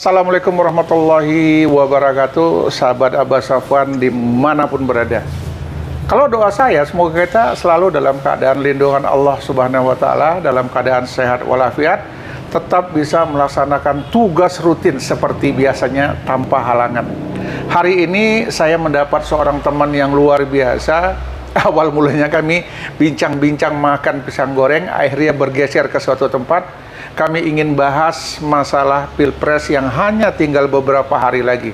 Assalamualaikum warahmatullahi wabarakatuh, sahabat Abah Safwan dimanapun berada. Kalau doa saya, semoga kita selalu dalam keadaan lindungan Allah Subhanahu wa Ta'ala, dalam keadaan sehat walafiat, tetap bisa melaksanakan tugas rutin seperti biasanya tanpa halangan. Hari ini saya mendapat seorang teman yang luar biasa. Awal mulanya kami bincang-bincang makan pisang goreng, akhirnya bergeser ke suatu tempat. Kami ingin bahas masalah Pilpres yang hanya tinggal beberapa hari lagi.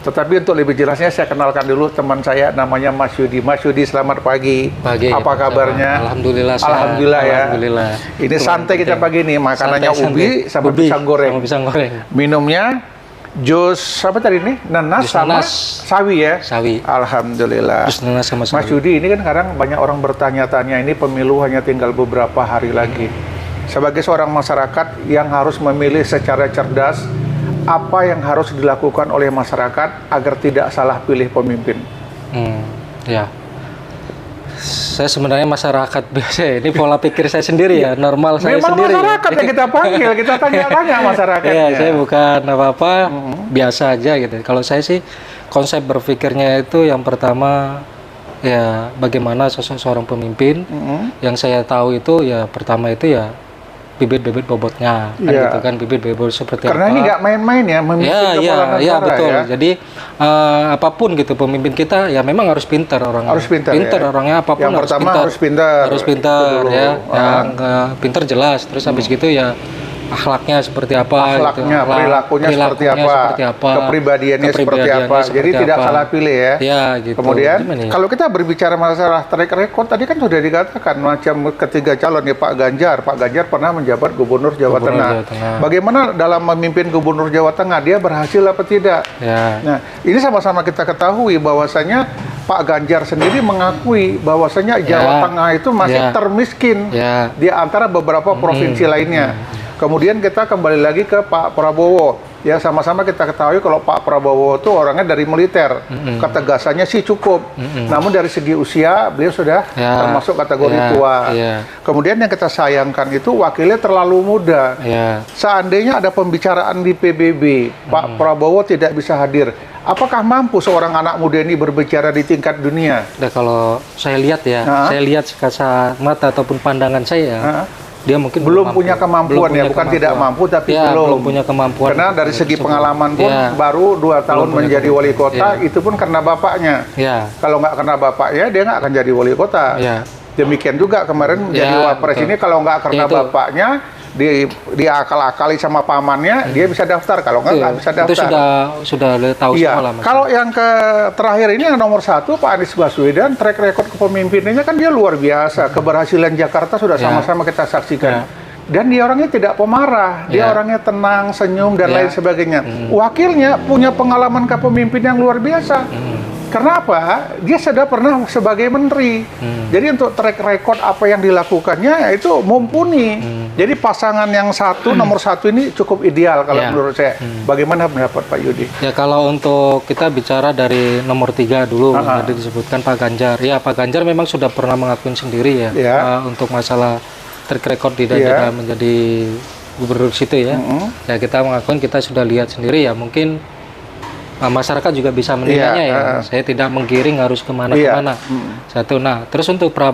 Tetapi untuk lebih jelasnya saya kenalkan dulu teman saya, namanya Mas Yudi. Mas Yudi, selamat pagi. Apa kabarnya? Alhamdulillah. Alhamdulillah ya. Alhamdulillah. Ini santai kita pagi nih, makanannya ubi sama pisang goreng. Minumnya jus apa tadi nih? Nanas sama sawi ya? Sawi. Alhamdulillah. Jus nanas sama sawi. Mas Yudi, ini kan sekarang banyak orang bertanya-tanya, ini pemilu hanya tinggal beberapa hari lagi. Sebagai seorang masyarakat yang harus memilih secara cerdas, apa yang harus dilakukan oleh masyarakat agar tidak salah pilih pemimpin? Ya, saya sebenarnya masyarakat biasa. Ini pola pikir saya sendiri ya, normal saya memang sendiri. Masyarakat yang kita panggil, kita tanya-tanya masyarakatnya. Ya, saya bukan apa-apa, biasa aja gitu. Kalau saya sih konsep berpikirnya itu yang pertama ya bagaimana sosok seorang pemimpin. Yang saya tahu itu ya pertama itu ya bibit-bibit bobotnya kan gitu kan, bibit-bibit seperti karena apa. Ini nggak main-main ya memimpin kepala negara ya betul ya. Jadi apapun gitu pemimpin kita ya memang harus pintar orangnya, harus pintar ya? Orangnya apapun yang pertama harus pintar ya, yang pintar jelas, terus habis gitu ya akhlaknya seperti apa, akhlaknya, gitu. perilakunya seperti apa, kepribadiannya seperti apa. Jadi tidak salah pilih ya. Ya gitu. Kemudian kalau kita berbicara masalah track record, tadi kan sudah dikatakan macam ketiga calon ya, Pak Ganjar pernah menjabat Gubernur Jawa Tengah. Bagaimana dalam memimpin Gubernur Jawa Tengah, dia berhasil apa tidak? Ya. Nah, ini sama-sama kita ketahui bahwasanya Pak Ganjar sendiri mengakui bahwasanya Jawa Tengah itu masih termiskin di antara beberapa provinsi lainnya. Kemudian kita kembali lagi ke Pak Prabowo. Ya, sama-sama kita ketahui kalau Pak Prabowo itu orangnya dari militer. Ketegasannya sih cukup. Namun dari segi usia, beliau sudah termasuk kategori tua. Kemudian yang kita sayangkan itu wakilnya terlalu muda. Seandainya ada pembicaraan di PBB, Pak Prabowo tidak bisa hadir. Apakah mampu seorang anak muda ini berbicara di tingkat dunia? Nah, kalau saya lihat ya, saya lihat sekasat mata ataupun pandangan saya, dia mungkin belum punya kemampuan ya, bukan tidak mampu tapi belum punya kemampuan. Karena dari segi pengalaman pun baru 2 tahun menjadi wali kota, itu pun karena bapaknya. Kalau nggak karena bapaknya, dia nggak akan jadi wali kota. Demikian juga kemarin jadi wapres ini, kalau nggak karena bapaknya, diakal-akali sama pamannya, dia bisa daftar. Kalau nggak bisa daftar. Itu sudah tahu semua lah. Kalau yang terakhir ini yang nomor 1, Pak Anies Baswedan, track record kepemimpinannya kan dia luar biasa. Keberhasilan Jakarta sudah sama-sama kita saksikan. Dan dia orangnya tidak pemarah, dia orangnya tenang, senyum, dan lain sebagainya. Wakilnya punya pengalaman kepemimpinan yang luar biasa. Karena apa? Dia sudah pernah sebagai menteri. Jadi untuk track record apa yang dilakukannya itu mumpuni. Jadi pasangan yang nomor satu ini cukup ideal kalau menurut saya. Bagaimana pendapat Pak Yudi? Ya, kalau untuk kita bicara dari nomor 3 dulu, tadi disebutkan Pak Ganjar. Ya, Pak Ganjar memang sudah pernah mengakui sendiri ya, untuk masalah track record di daerah menjadi gubernur situ ya. Ya, kita mengakui, kita sudah lihat sendiri ya, mungkin masyarakat juga bisa menilainya ya. Saya tidak menggiring harus kemana-kemana. Satu. Nah, terus untuk Pak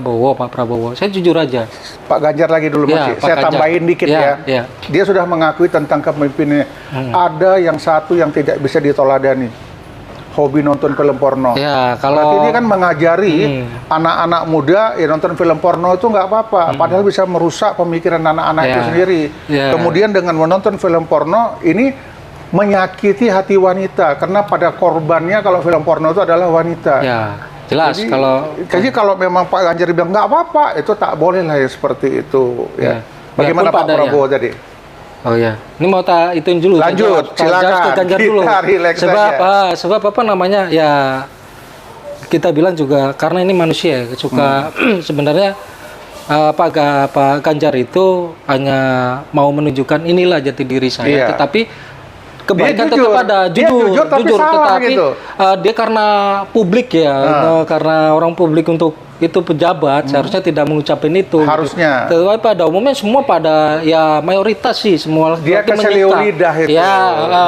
Prabowo, saya jujur aja. Pak Ganjar lagi dulu masih. Saya tambahin dikit ya. Dia sudah mengakui tentang kepemimpinannya. Ada yang satu yang tidak bisa ditoladani. Hobi nonton film porno. Ya, kalau berarti ini kan mengajari anak-anak muda ya nonton film porno itu nggak apa-apa. Padahal bisa merusak pemikiran anak-anak itu sendiri. Kemudian dengan menonton film porno ini menyakiti hati wanita, karena pada korbannya kalau film porno itu adalah wanita. Ya, jelas. Jadi kalau memang Pak Ganjar bilang nggak apa-apa, itu tak boleh lah ya seperti itu. Ya. Bagaimana Pak Prabowo tadi? Oh ya, ini mau ituin dulu. Lanjut, silakan. Ganjar dulu. Sebab apa namanya ya, kita bilang juga karena ini manusia suka sebenarnya Pak Ganjar itu hanya mau menunjukkan inilah jati diri saya, tetapi kebaikan tetap ada, jujur, salah tetapi gitu. Dia karena publik ya, karena orang publik untuk itu pejabat seharusnya tidak mengucapin itu. Harusnya. Gitu. Tetapi pada umumnya semua pada ya mayoritas sih semua. Dia keseliu lidah itu. Ya,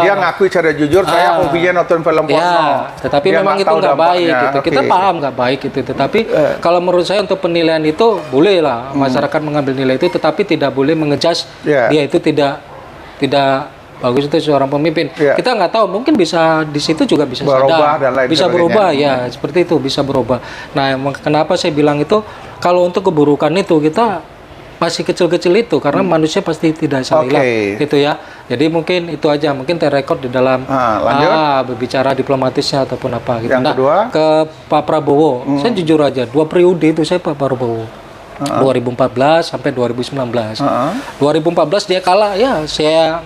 dia ngakui cara jujur, saya hobinya nonton film porno. Ya, tetapi dia memang itu nggak baik gitu. Kita paham nggak baik itu. Tetapi kalau menurut saya untuk penilaian itu boleh lah masyarakat mengambil nilai itu, tetapi tidak boleh mengejudge dia itu tidak bagus itu seorang pemimpin. Kita nggak tahu, mungkin bisa di situ juga bisa berubah dan lain bisa berubah ya, seperti itu bisa berubah. Nah, kenapa saya bilang itu kalau untuk keburukan itu kita masih kecil-kecil itu karena manusia pasti tidak salah gitu ya. Jadi mungkin itu aja, mungkin terrekod di dalam berbicara diplomatisnya ataupun apa gitu. Yang kedua ke Pak Prabowo, saya jujur aja 2 periode itu saya Pak Prabowo. 2014 sampai 2019. 2014 dia kalah ya, saya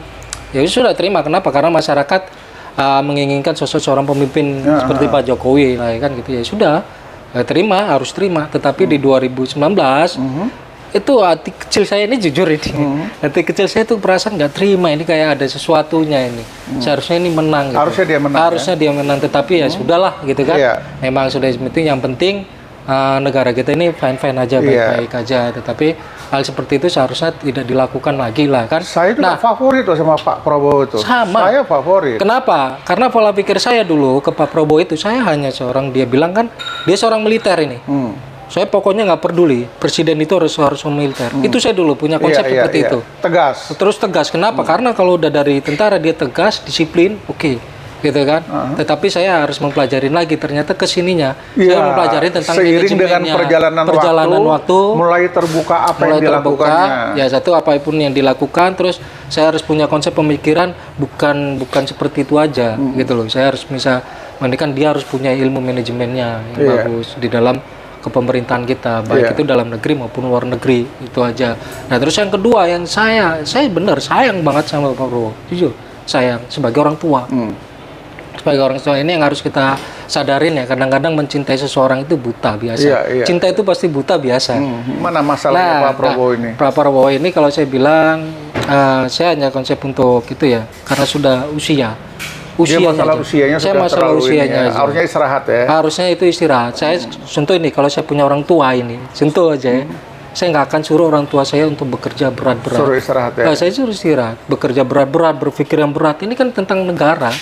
ya sudah terima. Kenapa? Karena masyarakat menginginkan sosok seorang pemimpin seperti Pak Jokowi lah, kan gitu ya. Sudah terima, harus terima. Tetapi di 2019 itu hati kecil saya ini jujur ini, hati kecil saya tuh perasaan nggak terima, ini kayak ada sesuatunya ini. Seharusnya ini menang. Gitu. Harusnya dia menang. Harusnya dia menang, tetapi ya sudahlah gitu kan. Memang sudah yang penting negara kita ini fine-fine aja, baik-baik aja. Tetapi hal seperti itu seharusnya tidak dilakukan lagi lah kan. Saya juga favorit loh sama Pak Prabowo itu. Sama. Saya favorit. Kenapa? Karena pola pikir saya dulu ke Pak Prabowo itu, saya hanya seorang, dia bilang kan dia seorang militer ini. Saya pokoknya nggak peduli presiden itu harus militer. Itu saya dulu punya konsep seperti itu. Tegas. Terus tegas. Kenapa? Karena kalau udah dari tentara dia tegas, disiplin, oke. Gitu kan. Tetapi saya harus mempelajari lagi ternyata kesininya. Saya mempelajari tentang seiring dengan perjalanan waktu, mulai terbuka apa yang dilakukannya. Ya satu apapun yang dilakukan, terus saya harus punya konsep pemikiran bukan seperti itu aja gitu loh. Saya harus bisa mandikan, dia harus punya ilmu manajemennya yang bagus di dalam kepemerintahan kita, baik itu dalam negeri maupun luar negeri, itu aja. Nah terus yang kedua yang saya benar sayang banget sama Pak Prabowo, jujur sayang sebagai orang tua. Sebagai orang tua ini yang harus kita sadarin ya, kadang-kadang mencintai seseorang itu buta biasa. Cinta itu pasti buta biasa. Mana masalahnya Pak Prabowo ini? Pak Prabowo ini kalau saya bilang, saya hanya konsep untuk itu ya, karena sudah usianya usianya saya sudah masalah usianya aja. Harusnya istirahat ya. Harusnya itu istirahat. Saya contoh ini, kalau saya punya orang tua ini, contoh aja ya. Saya nggak akan suruh orang tua saya untuk bekerja berat-berat. Suruh istirahat ya? Nah, saya suruh istirahat, bekerja berat-berat, berpikir yang berat. Ini kan tentang negara,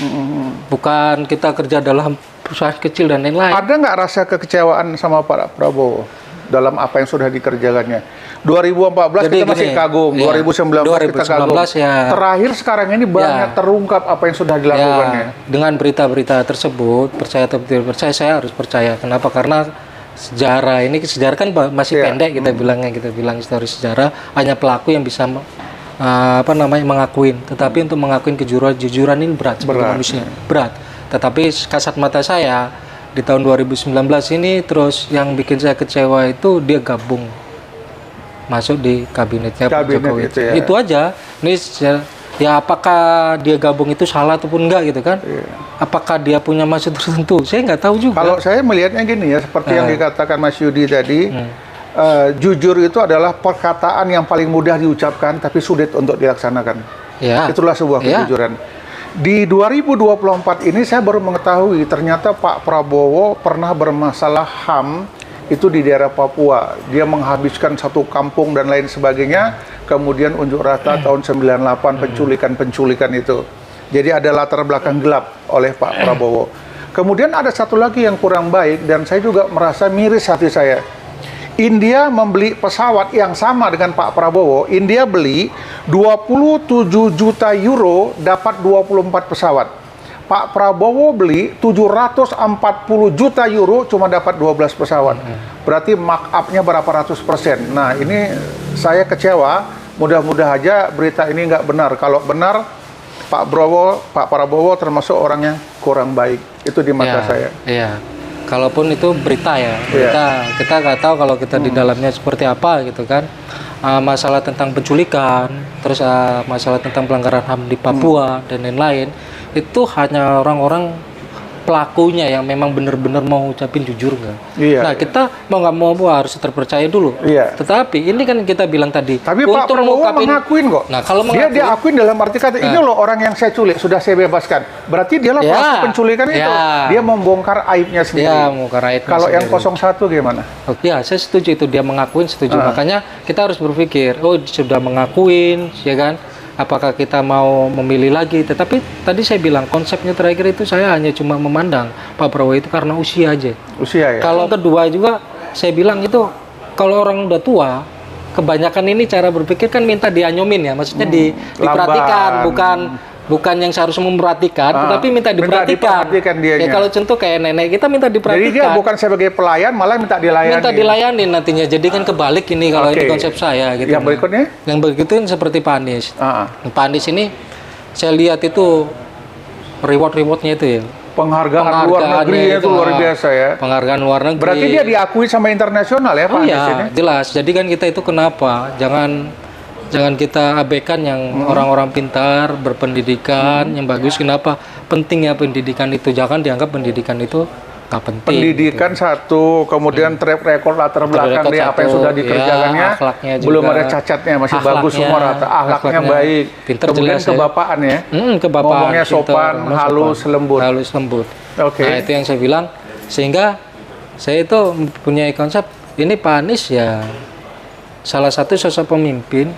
bukan kita kerja dalam perusahaan kecil dan lain-lain. Ada nggak rasa kekecewaan sama Pak Prabowo dalam apa yang sudah dikerjakannya? 2014 jadi kita masih kagum, 2019 kita kagum. Terakhir sekarang ini banyak terungkap apa yang sudah dilakukannya. Dengan berita-berita tersebut, percaya atau tidak percaya, saya harus percaya. Kenapa? Karena sejarah kan masih pendek, kita bilang histori sejarah, hanya pelaku yang bisa mengakuin. Tetapi untuk mengakuin kejujuran ini berat sebagai manusia, berat. Tetapi kasat mata saya di tahun 2019 ini, terus yang bikin saya kecewa itu dia gabung masuk di kabinetnya Pak Jokowi. Itu aja. Ini ya apakah dia gabung itu salah ataupun enggak gitu kan? Apakah dia punya maksud tertentu? Saya nggak tahu juga. Kalau saya melihatnya gini ya, seperti yang dikatakan Mas Yudi tadi, jujur itu adalah perkataan yang paling mudah diucapkan tapi sulit untuk dilaksanakan. Itulah sebuah kejujuran. Di 2024 ini saya baru mengetahui ternyata Pak Prabowo pernah bermasalah HAM itu di daerah Papua. Dia menghabiskan satu kampung dan lain sebagainya. Kemudian unjuk rasa tahun 98, penculikan itu. Jadi ada latar belakang gelap oleh Pak Prabowo. Kemudian ada satu lagi yang kurang baik, dan saya juga merasa miris hati saya. India membeli pesawat yang sama dengan Pak Prabowo. India beli 27 juta euro, dapat 24 pesawat. Pak Prabowo beli 740 juta euro, cuma dapat 12 pesawat. Berarti markup-nya berapa ratus %. Nah, ini saya kecewa. Mudah-mudahan aja berita ini nggak benar. Kalau benar, Pak Prabowo termasuk orang yang kurang baik. Itu di mata saya. Iya. Kalaupun itu berita ya, kita nggak tahu kalau kita di dalamnya seperti apa gitu kan. Masalah tentang penculikan, terus masalah tentang pelanggaran HAM di Papua dan lain-lain, itu hanya orang-orang pelakunya yang memang benar-benar mau ngucapin jujur nggak. Iya. Nah, kita mau nggak mau harus terpercaya dulu. Iya. Tetapi ini kan kita bilang tadi. Tapi Pak Prabowo mengakuin kok. Nah, kalau dia akuin dalam arti kata, ini loh orang yang saya culik, sudah saya bebaskan. Berarti dialah pelaku penculikan itu. Dia membongkar aibnya sendiri. Ya, membongkar aibnya. Kalau yang 01 gimana? Oke, ya, saya setuju itu, dia mengakuin, setuju. Makanya kita harus berpikir, oh sudah mengakuin, ya kan? Apakah kita mau memilih lagi? Tetapi tadi saya bilang konsepnya terakhir itu saya hanya cuma memandang Pak Prabowo itu karena usia aja. Usia ya. Kalau kedua juga saya bilang itu kalau orang udah tua, kebanyakan ini cara berpikir kan minta dianyomin ya, maksudnya diperhatikan, bukan yang seharusnya memperhatikan, tetapi minta diperhatikan. Ya kalau contoh kayak nenek kita minta diperhatikan. Jadi dia bukan sebagai pelayan, malah minta dilayani. Minta dilayani nantinya. Jadi kan kebalik ini kalau ini konsep saya gitu. Yang berikutnya? Yang berikutnya seperti Pak Anies. Pak Anies ini saya lihat itu reward-rewardnya itu ya. Penghargaan luar negeri itu luar biasa ya. Penghargaan luar negeri. Berarti dia diakui sama internasional ya Pak Anies ini? Jelas. Jadi kan kita itu kenapa? Jangan kita abaikan yang orang-orang pintar, berpendidikan, yang bagus. Kenapa? Pentingnya pendidikan itu. Jangan dianggap pendidikan itu nggak penting. Pendidikan gitu. Satu, kemudian track record latar belakang dia apa yang sudah dikerjakannya, belum ada cacatnya, masih bagus semua rata. Akhlaknya baik. Pintar, kemudian jelas, kebapaan ya. Kebapaan. Ngomongnya sopan, halus, lembut. Halus, lembut. Nah itu yang saya bilang. Sehingga saya itu mempunyai konsep, ini Pak Anies ya salah satu sosok pemimpin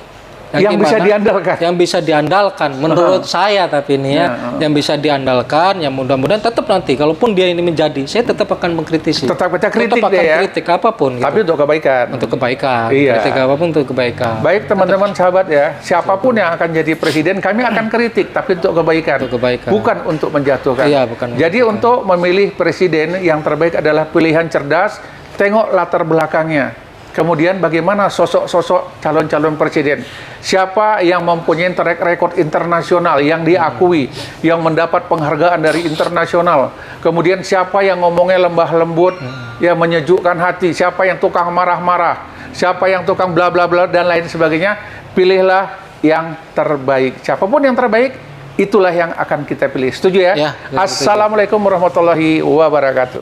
yang bisa diandalkan. Yang bisa diandalkan menurut saya, tapi ini yang bisa diandalkan, yang mudah-mudahan tetap nanti kalaupun dia ini menjadi, saya tetap akan mengkritisi. Tetap kita kritik tetap akan ya. Kritik apapun gitu. Tapi untuk kebaikan. Untuk kebaikan. Iya. Kritik apapun untuk kebaikan. Baik teman-teman sahabat ya, siapapun yang akan jadi presiden kami akan kritik, tapi untuk kebaikan. Untuk kebaikan. Bukan untuk menjatuhkan. Iya, bukan. Jadi untuk memilih presiden yang terbaik adalah pilihan cerdas, tengok latar belakangnya. Kemudian bagaimana sosok-sosok calon-calon presiden. Siapa yang mempunyai track record internasional, yang diakui, yang mendapat penghargaan dari internasional. Kemudian siapa yang ngomongnya lembah lembut, yang menyejukkan hati. Siapa yang tukang marah-marah. Siapa yang tukang bla bla bla dan lain sebagainya. Pilihlah yang terbaik. Siapapun yang terbaik, itulah yang akan kita pilih. Setuju ya? Assalamualaikum warahmatullahi wabarakatuh.